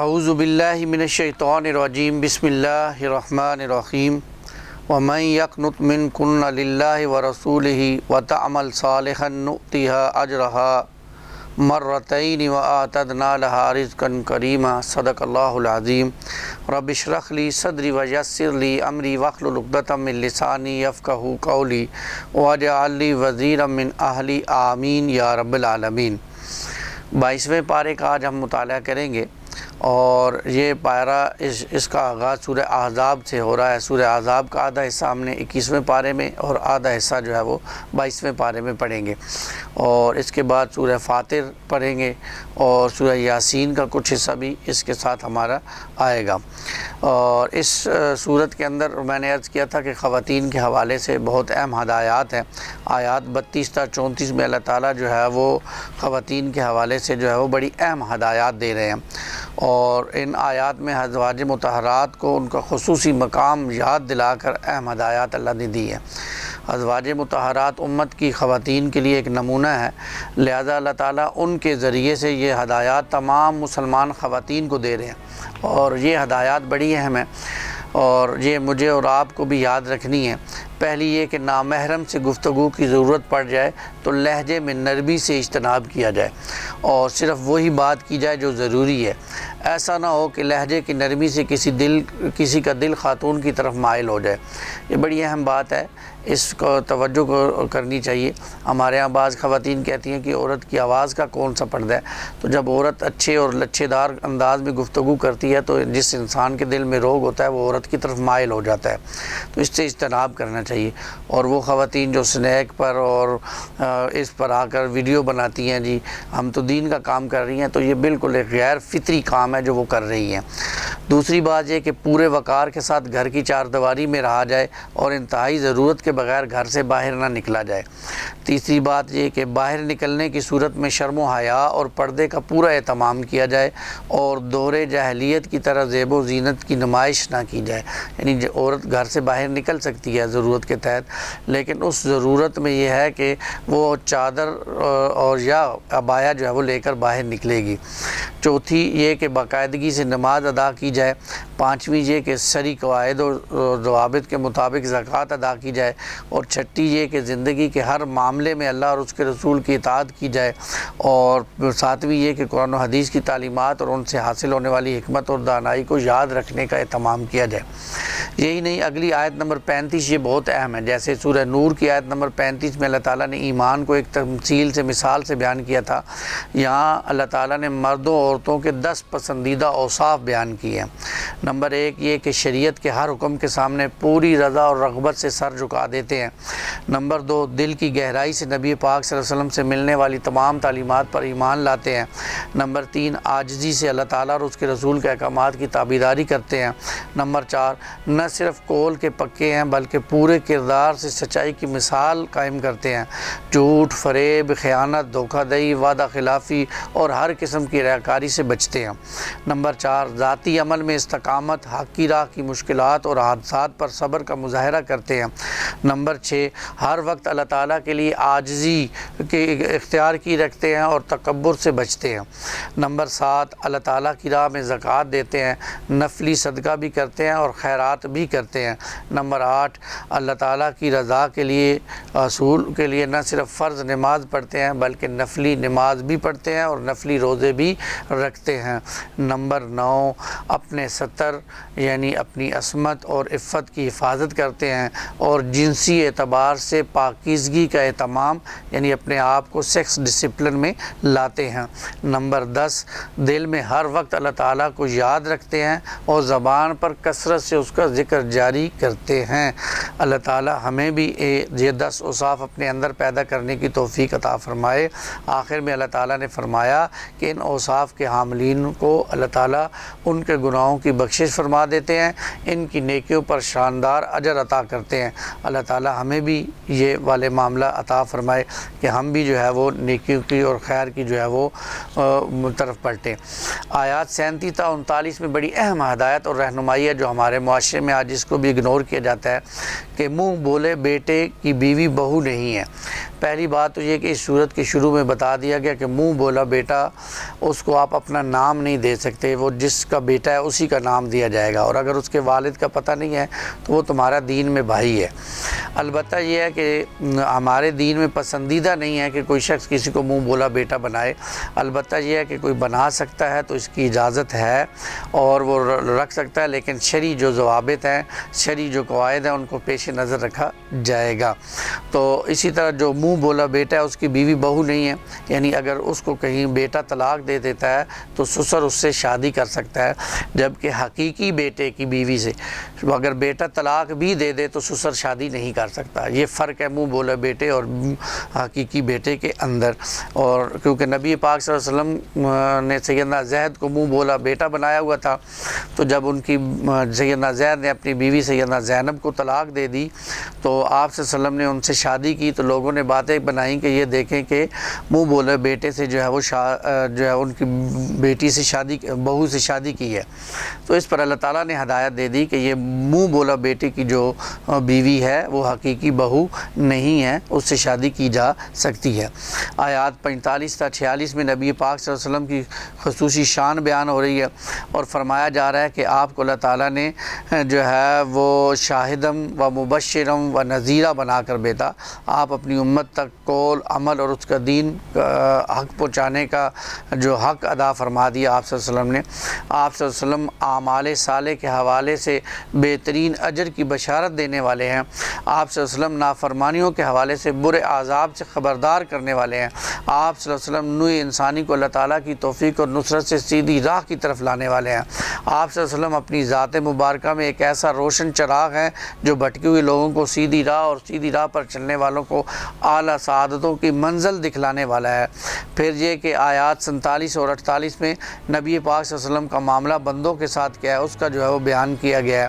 اعوذ باللہ من الشیطان الرجیم بسم اللہ الرحمن الرحیم ومن یقنط منکن للہ ورسولہ وتعمل صالحا نؤتها اجرها مرتین واعتدنا لها رزقا کریما صدق اللہ العظیم رب اشرح لی صدری ویسر لی امری واحلل عقدۃ من لسانی یفقہوا قولی واجعل لی وزیرا من اہلی آمین یا رب العالمین۔ 22ویں پارے کا آج ہم مطالعہ کریں گے اور یہ پارہ اس کا آغاز سورہ احزاب سے ہو رہا ہے۔ سورہ احزاب کا آدھا حصہ ہم نے 21ویں پارے میں اور آدھا حصہ جو ہے وہ 22ویں پارے میں پڑھیں گے، اور اس کے بعد سورہ فاطر پڑھیں گے اور سورہ یاسین کا کچھ حصہ بھی اس کے ساتھ ہمارا آئے گا۔ اور اس صورت کے اندر میں نے عرض کیا تھا کہ خواتین کے حوالے سے بہت اہم ہدایات ہیں۔ آیات 32 تا 34 میں اللہ تعالیٰ جو ہے وہ خواتین کے حوالے سے جو ہے وہ بڑی اہم ہدایات دے رہے ہیں، اور ان آیات میں ازواج مطہرات کو ان کا خصوصی مقام یاد دلا کر اہم ہدایات اللہ نے دی ہے۔ ازواج مطہرات امت کی خواتین کے لیے ایک نمونہ ہے، لہذا اللہ تعالیٰ ان کے ذریعے سے یہ ہدایات تمام مسلمان خواتین کو دے رہے ہیں، اور یہ ہدایات بڑی اہم ہیں اور یہ مجھے اور آپ کو بھی یاد رکھنی ہے۔ پہلی یہ کہ نامحرم سے گفتگو کی ضرورت پڑ جائے تو لہجے میں نرمی سے اجتناب کیا جائے اور صرف وہی بات کی جائے جو ضروری ہے۔ ایسا نہ ہو کہ لہجے کی نرمی سے کسی کا دل خاتون کی طرف مائل ہو جائے۔ یہ بڑی اہم بات ہے، اس کو توجہ کرنی چاہیے۔ ہمارے ہاں بعض خواتین کہتی ہیں کہ عورت کی آواز کا کون سا پردہ ہے، تو جب عورت اچھے اور لچھے دار انداز میں گفتگو کرتی ہے تو جس انسان کے دل میں روگ ہوتا ہے وہ عورت کی طرف مائل ہو جاتا ہے، تو اس سے اجتناب کرنا چاہیے۔ اور وہ خواتین جو سنیک پر اور اس پر آ کر ویڈیو بناتی ہیں، جی ہم تو دین کا کام کر رہی ہیں، تو یہ بالکل ایک غیر فطری کام ہے جو وہ کر رہی ہیں۔ دوسری بات یہ کہ پورے وقار کے ساتھ گھر کی چار دیواری میں رہا جائے اور انتہائی ضرورت کے بغیر گھر سے باہر نہ نکلا جائے۔ تیسری بات یہ کہ باہر نکلنے کی صورت میں شرم و حیا اور پردے کا پورا اہتمام کیا جائے اور دور جاہلیت کی طرح زیب و زینت کی نمائش نہ کی جائے۔ یعنی عورت گھر سے باہر نکل سکتی ہے ضرورت کے تحت، لیکن اس ضرورت میں یہ ہے کہ وہ چادر اور یا عبایا جو ہے وہ لے کر باہر نکلے گی۔ چوتھی یہ کہ باقاعدگی سے نماز ادا کی جائے۔ پانچویں یہ کہ شرعی قواعد و ضوابط کے مطابق زکوٰۃ ادا کی جائے۔ اور چھٹی یہ کہ زندگی کے ہر معاملے میں اللہ اور اس کے رسول کی اطاعت کی جائے۔ اور ساتویں یہ کہ قرآن و حدیث کی تعلیمات اور ان سے حاصل ہونے والی حکمت اور دانائی کو یاد رکھنے کا اہتمام کیا جائے۔ یہی نہیں، اگلی آیت نمبر 35 یہ بہت اہم ہے۔ جیسے سورہ نور کی آیت نمبر 35 میں اللہ تعالیٰ نے ایمان کو ایک تمثیل سے مثال سے بیان کیا تھا، یہاں اللہ تعالیٰ نے مردوں اور عورتوں کے 10 پسندیدہ اوصاف بیان کیے ہیں۔ نمبر 1 یہ کہ شریعت کے ہر حکم کے سامنے پوری رضا اور رغبت سے سر جھکا دیتے ہیں۔ نمبر 2 دل کی گہرائی سے نبی پاک صلی اللہ علیہ وسلم سے ملنے والی تمام تعلیمات پر ایمان لاتے ہیں۔ نمبر 3 عاجزی سے اللہ تعالیٰ اور اس کے رسول کے احکامات کی تابعداری کرتے ہیں۔ نمبر 4 نہ صرف قول کے پکے ہیں بلکہ پورے کردار سے سچائی کی مثال قائم کرتے ہیں۔ جھوٹ، فریب، خیانت، دھوکہ دہی، وعدہ خلافی اور ہر قسم کی ریاکاری سے بچتے ہیں۔ نمبر 4 ذاتی عمل میں استقامت، حق کی راہ کی مشکلات اور حادثات پر صبر کا مظاہرہ کرتے ہیں۔ نمبر 6 ہر وقت اللہ تعالیٰ کے لیے عاجزی کے اختیار کی رکھتے ہیں اور تکبر سے بچتے ہیں۔ نمبر 7 اللہ تعالیٰ کی راہ میں زکوٰۃ دیتے ہیں، نفلی صدقہ بھی کرتے ہیں اور خیرات بھی کرتے ہیں۔ نمبر 8 اللہ تعالیٰ کی رضا کے لیے رسول کے لیے نہ صرف فرض نماز پڑھتے ہیں بلکہ نفلی نماز بھی پڑھتے ہیں اور نفلی روزے بھی رکھتے ہیں۔ نمبر 9 اپنے ستر یعنی اپنی عصمت اور عفت کی حفاظت کرتے ہیں اور جنسی اعتبار سے پاکیزگی کا اہتمام یعنی اپنے آپ کو سیکس ڈسپلن میں لاتے ہیں۔ نمبر 10 دل میں ہر وقت اللہ تعالیٰ کو یاد رکھتے ہیں اور زبان پر کثرت سے اس کا ذکر جاری کرتے ہیں۔ اللہ تعالیٰ ہمیں بھی یہ 10 اوصاف اپنے اندر پیدا کرنے کی توفیق عطا فرمائے۔ آخر میں اللہ تعالیٰ نے فرمایا کہ ان اوصاف کے حاملین کو اللہ تعالیٰ ان کے گناہوں کی بخشش فرما دیتے ہیں، ان کی نیکیوں پر شاندار اجر عطا کرتے ہیں۔ اللہ تعالیٰ ہمیں بھی یہ والے معاملہ عطا فرمائے کہ ہم بھی جو ہے وہ نیکیوں کی اور خیر کی جو ہے وہ طرف پلٹیں۔ آیات 37 تا 39 میں بڑی اہم ہدایت اور رہنمائی ہے جو ہمارے معاشرے میں میں آج اس کو بھی اگنور کیا جاتا ہے کہ منہ بولے بیٹے کی بیوی بہو نہیں ہے۔ پہلی بات تو یہ کہ اس صورت کے شروع میں بتا دیا گیا کہ منہ بولا بیٹا، اس کو آپ اپنا نام نہیں دے سکتے، وہ جس کا بیٹا ہے اسی کا نام دیا جائے گا، اور اگر اس کے والد کا پتہ نہیں ہے تو وہ تمہارا دین میں بھائی ہے۔ البتہ یہ ہے کہ ہمارے دین میں پسندیدہ نہیں ہے کہ کوئی شخص کسی کو منہ بولا بیٹا بنائے، البتہ یہ ہے کہ کوئی بنا سکتا ہے تو اس کی اجازت ہے اور وہ رکھ سکتا ہے، لیکن شرعی جو ضوابط ہیں، شرعی جو قواعد ہیں، ان کو پیش نظر رکھا جائے گا۔ تو اسی طرح جو منہ بولا بیٹا ہے اس کی بیوی بہو نہیں ہے، یعنی اگر اس کو کہیں بیٹا طلاق دے دیتا ہے تو سسر اس سے شادی کر سکتا ہے، جبکہ حقیقی بیٹے کی بیوی سے اگر بیٹا طلاق بھی دے دے تو سسر شادی نہیں کر سکتا۔ یہ فرق ہے منہ بولا بیٹے اور حقیقی بیٹے کے اندر۔ اور کیونکہ نبی پاک صلی اللہ علیہ وسلم نے سیدنا زید کو منہ بولا بیٹا بنایا ہوا تھا، تو جب ان کی سیدنا زید نے اپنی بیوی سیدنا زینب کو طلاق دے دی تو آپ صلی اللہ علیہ وسلم نے ان سے شادی کی، تو لوگوں نے باتیں بنائیں کہ یہ دیکھیں کہ منہ بولے بیٹے سے جو ہے وہ جو ہے ان کی بیٹی سے شادی، بہو سے شادی کی ہے۔ تو اس پر اللہ تعالیٰ نے ہدایت دے دی کہ یہ منہ بولا بیٹے کی جو بیوی ہے وہ حقیقی بہو نہیں ہے، اس سے شادی کی جا سکتی ہے۔ آیات 45 تا 46 میں نبی پاک صلی اللہ علیہ وسلم کی خصوصی شان بیان ہو رہی ہے اور فرمایا جا رہا ہے کہ آپ کو اللہ تعالیٰ نے جو ہے وہ شاہدم و مبشرم و نذیرہ بنا کر بھیجا۔ آپ اپنی امت تک قول، عمل اور اس کا دین حق پہنچانے کا جو حق ادا فرما دیا آپ صلی اللہ علیہ وسلم نے۔ آپ صلی اللہ علیہ وسلم اعمال صالح کے حوالے سے بہترین اجر کی بشارت دینے والے ہیں۔ آپ صلی اللہ علیہ وسلم نافرمانیوں کے حوالے سے برے عذاب سے خبردار کرنے والے ہیں۔ آپ صلی اللہ علیہ وسلم نوع انسانی کو اللہ تعالیٰ کی توفیق اور نصرت سے سیدھی راہ کی طرف لانے والے ہیں۔ آپ صلی اللہ علیہ وسلم اپنی ذات مبارکہ میں ایک ایسا روشن چراغ ہیں جو بھٹکے ہوئے لوگوں کو سیدھی راہ اور سیدھی راہ پر چلنے والوں کو اعلیٰ سعادتوں کی منزل دکھلانے والا ہے۔ پھر یہ کہ آیات 47 اور 48 میں نبی پاک صلی اللہ علیہ وسلم کا معاملہ بندوں کے ساتھ کیا ہے اس کا جو ہے وہ بیان کیا گیا ہے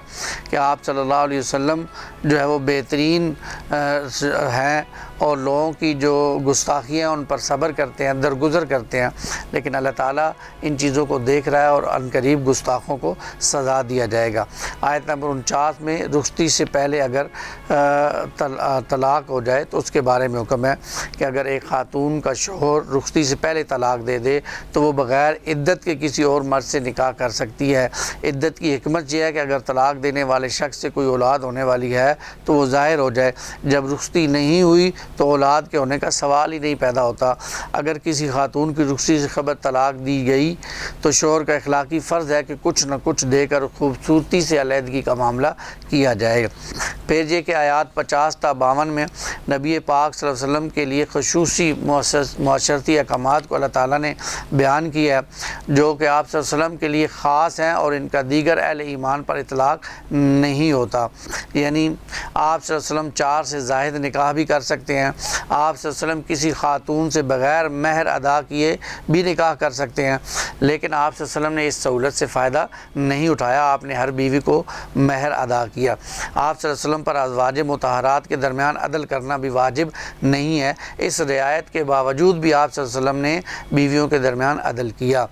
کہ آپ صلی اللہ علیہ وسلم جو ہے وہ بہترین ہیں اور لوگوں کی جو گستاخیاں ان پر صبر کرتے ہیں، درگزر کرتے ہیں، لیکن اللہ تعالیٰ ان چیزوں کو دیکھ رہا ہے اور عنقریب گستاخوں کو سزا دیا جائے گا۔ آیت نمبر 49 میں رخصتی سے پہلے اگر طلاق ہو جائے تو اس کے بارے میں حکم ہے کہ اگر ایک خاتون کا شوہر رخصتی سے پہلے طلاق دے دے تو وہ بغیر عدت کے کسی اور مرد سے نکاح کر سکتی ہے۔ عدت کی حکمت یہ ہے کہ اگر طلاق دینے والے شخص سے کوئی اولاد ہونے والی ہے تو وہ ظاہر ہو جائے، جب رخصتی نہیں ہوئی تو اولاد کے ہونے کا سوال ہی نہیں پیدا ہوتا۔ اگر کسی خاتون کی رخصتی سے قبل طلاق دی گئی تو شوہر کا اخلاقی فرض ہے کہ کچھ نہ کچھ دے کر خوبصورتی سے علیحدگی کا معاملہ کیا جائے۔ پھر یہ کہ آیات 50 تا 52 میں نبی پاک صلی اللہ علیہ وسلم کے لیے خصوصی معاشرتی احکامات کو اللہ تعالیٰ نے بیان کیا ہے جو کہ آپ صلی اللہ علیہ وسلم کے لیے خاص ہیں اور ان کا دیگر اہل ایمان پر اطلاق نہیں ہوتا۔ یعنی آپ صلی اللہ علیہ وسلم 4 سے زائد نکاح بھی کر سکتے ہیں، آپ صلی اللہ علیہ وسلم کسی خاتون سے بغیر مہر ادا کیے بھی نکاح کر سکتے ہیں، لیکن آپ صلی اللہ علیہ وسلم نے اس سہولت سے فائدہ نہیں اٹھایا، آپ نے ہر بیوی کو مہر ادا کیا۔ آپ صلی اللہ علیہ وسلم پر ازواج مطہرات کے درمیان عدل کرنا بھی واجب نہیں ہے، اس رعایت کے باوجود بھی آپ صلی اللہ علیہ وسلم نے بیویوں کے درمیان عدل کیا،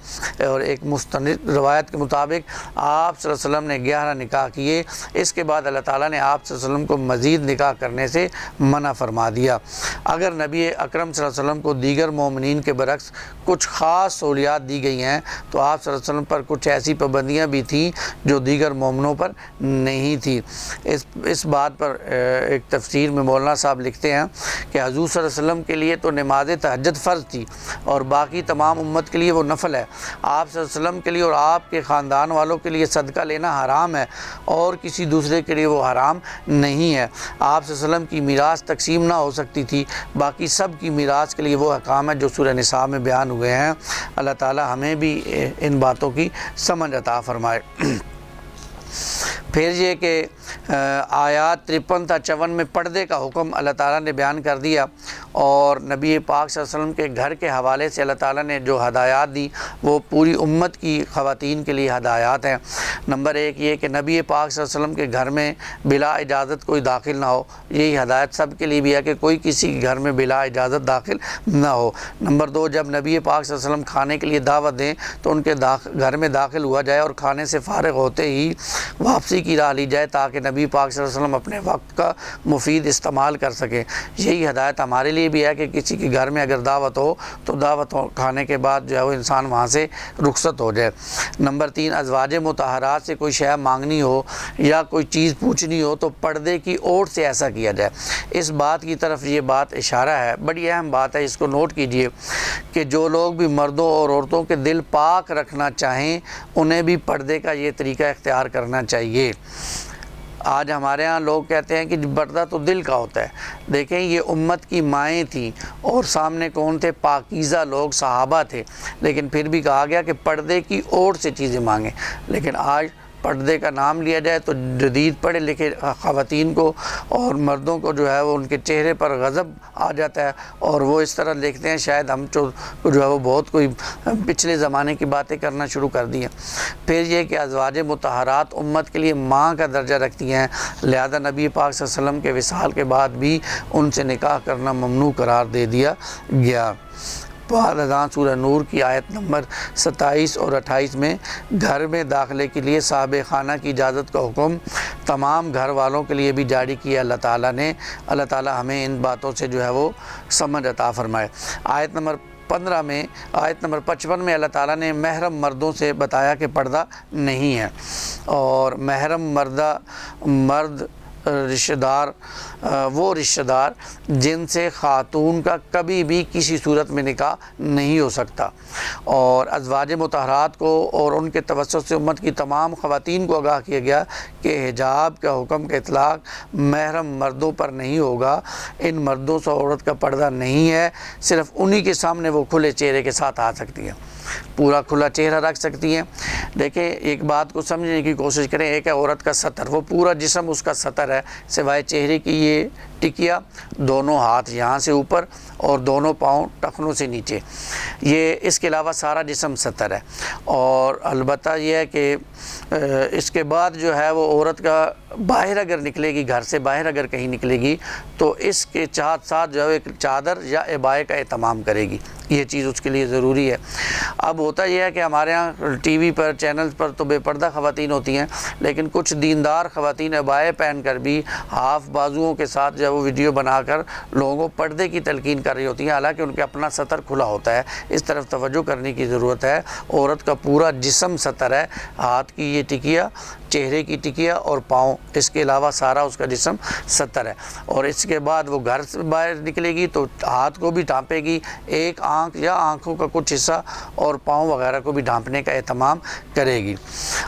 اور ایک مستند روایت کے مطابق آپ صلی اللہ علیہ وسلم نے 11 نکاح کیے۔ اس کے بعد اللہ تعالیٰ نے آپ صلی اللہ علیہ وسلم کو مزید نکاح کرنے سے منع فرما دیا۔ اگر نبی اکرم صلی اللہ علیہ وسلم کو دیگر مومنین کے برعکس کچھ خاص سہولیات دی گئی ہیں تو آپ صلی اللہ علیہ وسلم پر کچھ ایسی پابندیاں بھی تھیں جو دیگر مومنوں پر نہیں تھی۔ اس بات پر ایک تفسیر میں مولانا صاحب لکھتے ہیں کہ حضور صلی اللہ علیہ وسلم کے لیے تو نماز تہجد فرض تھی اور باقی تمام امت کے لیے وہ نفل ہے۔ آپ صلی اللہ علیہ وسلم کے لیے اور آپ کے خاندان والوں کے لیے صدقہ لینا حرام ہے اور کسی دوسرے کے لیے وہ حرام نہیں ہے۔ آپ صلی اللہ علیہ وسلم کی میراث تقسیم نہ ہو سکتی تھی، باقی سب کی میراث کے لیے وہ احکام ہے جو سورہ نساء میں بیان ہوئے ہیں۔ اللہ تعالی ہمیں بھی ان باتوں کی سمجھ عطا فرمائے۔ پھر یہ کہ آیات 53 تا 54 میں پردے کا حکم اللہ تعالیٰ نے بیان کر دیا، اور نبی پاک صلی اللہ علیہ وسلم کے گھر کے حوالے سے اللہ تعالیٰ نے جو ہدایات دی وہ پوری امت کی خواتین کے لیے ہدایات ہیں۔ نمبر ایک یہ کہ نبی پاک صلی اللہ علیہ وسلم کے گھر میں بلا اجازت کوئی داخل نہ ہو، یہی ہدایت سب کے لیے بھی ہے کہ کوئی کسی کے گھر میں بلا اجازت داخل نہ ہو۔ نمبر دو، جب نبی پاک صلی اللہ علیہ وسلم کھانے کے لیے دعوت دیں تو ان کے گھر میں داخل ہوا جائے اور کھانے سے فارغ ہوتے ہی واپسی کی راہ لی جائے تاکہ نبی پاک صلی اللہ علیہ وسلم اپنے وقت کا مفید استعمال کر سکیں۔ یہی ہدایت ہمارے لیے بھی ہے کہ کسی کے گھر میں اگر دعوت ہو تو دعوت کھانے کے بعد جو ہے وہ انسان وہاں سے رخصت ہو جائے۔ نمبر تین، ازواج مطہرات سے کوئی شے مانگنی ہو یا کوئی چیز پوچھنی ہو تو پردے کی اوٹ سے ایسا کیا جائے۔ اس بات کی طرف یہ بات اشارہ ہے، بڑی اہم بات ہے، اس کو نوٹ کیجئے کہ جو لوگ بھی مردوں اور عورتوں کے دل پاک رکھنا چاہیں انہیں بھی پردے کا یہ طریقہ اختیار کرنا چاہیے۔ آج ہمارے ہاں لوگ کہتے ہیں کہ پردہ تو دل کا ہوتا ہے۔ دیکھیں یہ امت کی مائیں تھیں اور سامنے کون تھے؟ پاکیزہ لوگ، صحابہ تھے، لیکن پھر بھی کہا گیا کہ پردے کی اوٹ سے چیزیں مانگیں۔ لیکن آج پردے کا نام لیا جائے تو جدید پڑھے لکھے خواتین کو اور مردوں کو جو ہے وہ ان کے چہرے پر غضب آ جاتا ہے اور وہ اس طرح دیکھتے ہیں شاید ہم جو ہے وہ بہت کوئی پچھلے زمانے کی باتیں کرنا شروع کر دی ہیں۔ پھر یہ کہ ازواج مطہرات امت کے لیے ماں کا درجہ رکھتی ہیں، لہذا نبی پاک صلی اللہ علیہ وسلم کے وصال کے بعد بھی ان سے نکاح کرنا ممنوع قرار دے دیا گیا۔ بعد ازاں سورہ نور کی آیت نمبر 27 اور 28 میں گھر میں داخلے کے لیے صاحب خانہ کی اجازت کا حکم تمام گھر والوں کے لیے بھی جاری کیا اللہ تعالیٰ نے۔ اللہ تعالیٰ ہمیں ان باتوں سے جو ہے وہ سمجھ عطا فرمائے۔ آیت نمبر 55 میں اللہ تعالیٰ نے محرم مردوں سے بتایا کہ پردہ نہیں ہے، اور محرم مرد وہ رشتہ دار جن سے خاتون کا کبھی بھی کسی صورت میں نکاح نہیں ہو سکتا۔ اور ازواج مطہرات کو اور ان کے توسط سے امت کی تمام خواتین کو آگاہ کیا گیا کہ حجاب کا حکم کا اطلاق محرم مردوں پر نہیں ہوگا۔ ان مردوں سے عورت کا پردہ نہیں ہے، صرف انہی کے سامنے وہ کھلے چہرے کے ساتھ آ سکتی ہیں، پورا کھلا چہرہ رکھ سکتی ہیں۔ دیکھیں ایک بات کو سمجھنے کی کوشش کریں، ایک ہے عورت کا سطر، وہ پورا جسم اس کا سطر ہے سوائے چہرے کی یہ ٹکیا، دونوں ہاتھ یہاں سے اوپر اور دونوں پاؤں ٹخنوں سے نیچے، یہ اس کے علاوہ سارا جسم سطر ہے۔ اور البتہ یہ ہے کہ اس کے بعد جو ہے وہ عورت کا باہر اگر نکلے گی، گھر سے باہر اگر کہیں نکلے گی تو اس کے ساتھ جو ہے ایک چادر یا عبائے کا اہتمام کرے گی، یہ چیز اس کے لیے ضروری ہے۔ اب ہوتا یہ ہے کہ ہمارے ہاں ٹی وی پر چینلز پر تو بے پردہ خواتین ہوتی ہیں، لیکن کچھ دیندار خواتین عبائے پہن کر بھی ہاف بازوؤں کے ساتھ جو ہے وہ ویڈیو بنا کر لوگوں کو پردے کی تلقین کر رہی ہوتی ہیں، حالانکہ ان کے اپنا سطر کھلا ہوتا ہے۔ اس طرف توجہ کرنے کی ضرورت ہے۔ عورت کا پورا جسم سطر ہے، ہاتھ کی یہ ٹکیا، چہرے کی ٹکیا اور پاؤں، اس کے علاوہ سارا اس کا جسم سطر ہے۔ اور اس کے بعد وہ گھر سے باہر نکلے گی تو ہاتھ کو بھی ڈھانپے گی، ایک آنکھ یا آنکھوں کا کچھ حصہ اور پاؤں وغیرہ کو بھی ڈھانپنے کا اہتمام کرے گی۔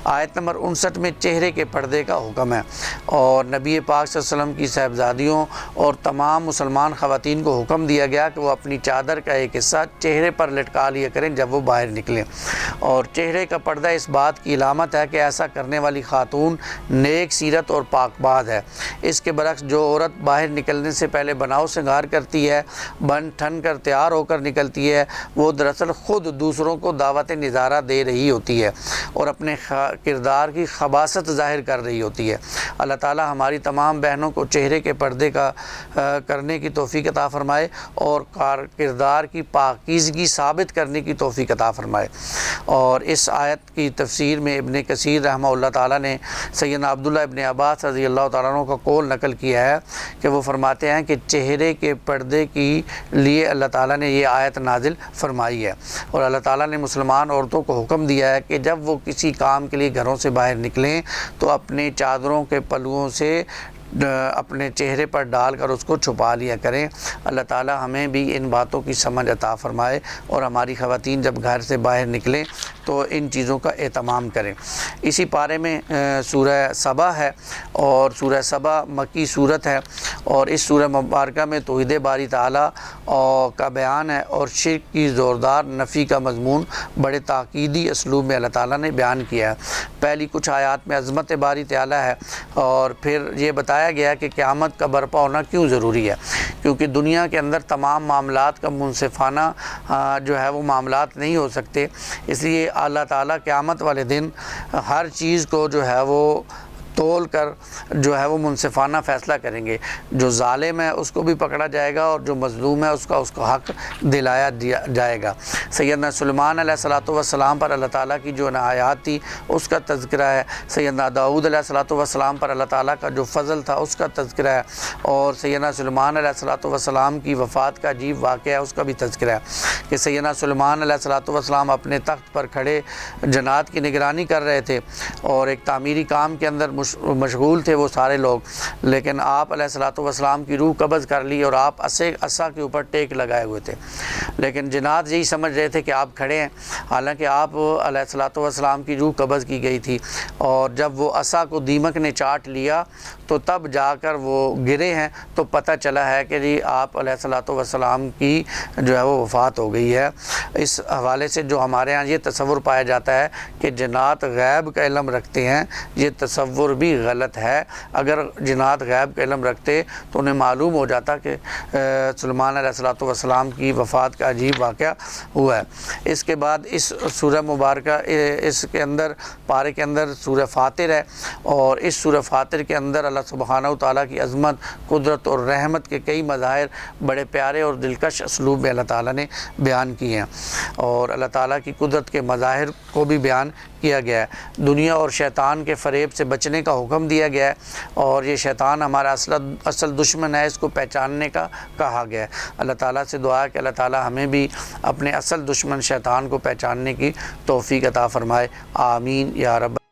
آیت نمبر 59 میں چہرے کے پردے کا حکم ہے، اور نبی پاک صلی اللہ علیہ وسلم کی صاحبزادیوں اور تمام مسلمان خواتین کو حکم دیا گیا کہ وہ اپنی چادر کا ایک حصہ چہرے پر لٹکا لیا کریں جب وہ باہر نکلیں۔ اور چہرے کا پردہ اس بات کی علامت ہے کہ ایسا کرنے والی خاتون نیک سیرت اور پاک باز ہے۔ اس کے برعکس جو عورت باہر نکلنے سے پہلے بناؤ سنگار کرتی ہے، بن ٹھن کر تیار ہو کر نکلتی ہے، وہ دراصل خود دوسروں کو دعوت نظارہ دے رہی ہوتی ہے اور اپنے کردار کی خباثت ظاہر کر رہی ہوتی ہے۔ اللہ تعالی ہماری تمام بہنوں کو چہرے کے پردے کا کرنے کی توفیق عطا فرمائے اور کردار کی پاکیزگی ثابت کرنے کی توفیق عطا فرمائے۔ اور اس آیت کی تفسیر میں ابن کثیر رحمہ اللہ تعالیٰ نے سیدنا عبداللہ ابن عباس رضی اللہ تعالیٰ عنہ کا قول نقل کیا ہے کہ وہ فرماتے ہیں کہ چہرے کے پردے کے لیے اللہ تعالیٰ نے یہ آیت نازل فرمائی ہے، اور اللہ تعالیٰ نے مسلمان عورتوں کو حکم دیا ہے کہ جب وہ کسی کام کے لیے گھروں سے باہر نکلیں تو اپنے چادروں کے پلوؤں سے اپنے چہرے پر ڈال کر اس کو چھپا لیا کریں۔ اللہ تعالیٰ ہمیں بھی ان باتوں کی سمجھ عطا فرمائے اور ہماری خواتین جب گھر سے باہر نکلیں تو ان چیزوں کا اہتمام کریں۔ اسی پارے میں سورہ سبا ہے، اور سورہ سبا مکی صورت ہے، اور اس سورہ مبارکہ میں توحید باری تعالیٰ کا بیان ہے اور شرک کی زوردار نفی کا مضمون بڑے تاکیدی اسلوب میں اللہ تعالیٰ نے بیان کیا ہے۔ پہلی کچھ آیات میں عظمت باری تعالیٰ ہے، اور پھر یہ بتایا گیا کہ قیامت کا برپا ہونا کیوں ضروری ہے، کیونکہ دنیا کے اندر تمام معاملات کا منصفانہ جو ہے وہ معاملات نہیں ہو سکتے، اس لیے اللہ تعالیٰ قیامت والے دن ہر چیز کو جو ہے وہ تول کر جو ہے وہ منصفانہ فیصلہ کریں گے۔ جو ظالم ہے اس کو بھی پکڑا جائے گا اور جو مظلوم ہے اس کو حق دلایا جائے گا۔ سیدنا سلیمان علیہ الصلوۃ والسلام پر اللہ تعالیٰ کی جو عنایات تھی اس کا تذکرہ ہے، سیدنا داؤد علیہ الصلوۃ والسلام پر اللہ تعالیٰ کا جو فضل تھا اس کا تذکرہ ہے، اور سیدنا سلیمان علیہ الصلوۃ والسلام کی وفات کا عجیب واقعہ ہے اس کا بھی تذکرہ ہے کہ سیدنا سلیمان علیہ الصلوۃ والسلام اپنے تخت پر کھڑے جنات کی نگرانی کر رہے تھے اور ایک تعمیری کام کے اندر مشغول تھے وہ سارے لوگ، لیکن آپ علیہ الصلوۃ والسلام کی روح قبض کر لی اور آپ عصا کے اوپر ٹیک لگائے ہوئے تھے، لیکن جنات یہی سمجھ رہے تھے کہ آپ کھڑے ہیں، حالانکہ آپ علیہ الصلوۃ والسلام کی روح قبض کی گئی تھی، اور جب وہ عصا کو دیمک نے چاٹ لیا تو تب جا کر وہ گرے ہیں، تو پتہ چلا ہے کہ جی آپ علیہ الصلوۃ والسلام کی جو ہے وہ وفات ہو گئی ہے۔ اس حوالے سے جو ہمارے ہاں یہ تصور پایا جاتا ہے کہ جنات غیب کا علم رکھتے ہیں، یہ تصور بھی غلط ہے۔ اگر جنات غیب کا علم رکھتے تو انہیں معلوم ہو جاتا کہ سلیمان علیہ الصلوۃ والسلام کی وفات کا عجیب واقعہ ہوا ہے۔ اس کے بعد اس سورہ مبارکہ اس کے اندر پارے کے اندر سورہ فاطر ہے، اور اس سورہ فاطر کے اندر اللہ سبحانہ و تعالیٰ کی عظمت، قدرت اور رحمت کے کئی مظاہر بڑے پیارے اور دلکش اسلوب میں اللہ تعالیٰ نے بیان کیے ہیں، اور اللہ تعالیٰ کی قدرت کے مظاہر کو بھی بیان کیا گیا ہے۔ دنیا اور شیطان کے فریب سے بچنے کا حکم دیا گیا ہے، اور یہ شیطان ہمارا اصل دشمن ہے، اس کو پہچاننے کا کہا گیا ہے۔ اللہ تعالیٰ سے دعا ہے کہ اللہ تعالیٰ ہمیں بھی اپنے اصل دشمن شیطان کو پہچاننے کی توفیق عطا فرمائے، آمین یا رب۔